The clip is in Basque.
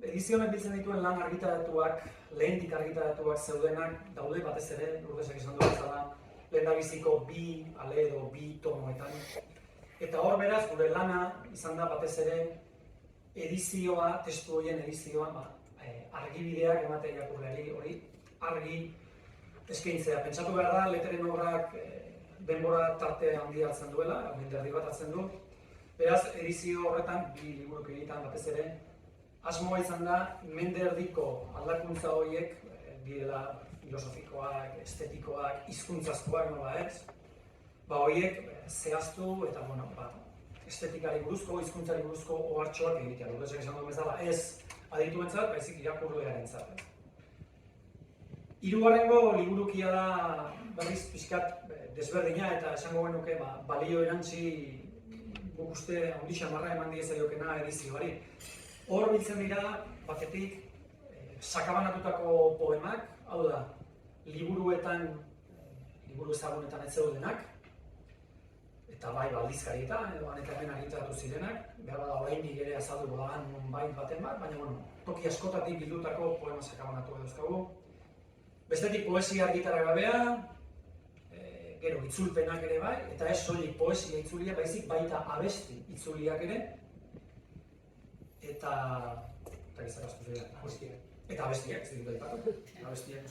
edizionek biltzen dituen lan argitaratuak, lehendik argitaratuak zeudenak daude batez ere, Lourdesek esan du bezala, lehendabiziko bi ale edo bi tonoetan. Eta hor beraz, gure lana izan da batez ere edizioa, testu horien edizioa, argibideak ematea irakurleari hori argi eskaintzea. Pentsatu behar da, leteren obrak denbora tarte handi hartzen duela, erdi bat hartzen du. Beraz, edizio horretan, bi liburuk egiten batez ere, asmoa izan da, mende erdiko aldakuntza horiek, direla filosofikoak, estetikoak, hizkuntzazkoak nola ez, horiek zehaztu eta, estetikari buruzko, hizkuntzari buruzko ohartxoak egitea. Lourdesek esan duen bezala, ez adituentzat, baizik irakurlearentzat. Hirugarrengo liburukia da berriz pixkat desberdina eta esango genuke balio erantzi guk uste handi xamarra eman diezaiokena edizioari. Hor biltzen dira, batetik, sakabanatutako poemak, hau da, liburu ezagunetan ez zeudenak, eta bai aldizkarietan edo eta hemen argitaratu zirenak, behar bada oraindik ere azalduko da nonbait baten bat, baina toki askotatik bildutako poema sakabanatu dauzkagu. Bestetik poesia argitara gabea, gero itzulpenak ere bai, eta ez soilik poesia itzulia, baizik baita abesti itzuliak ere, eta gizarraztu ziren, abestiak, ez ditut aipatu, abestiak.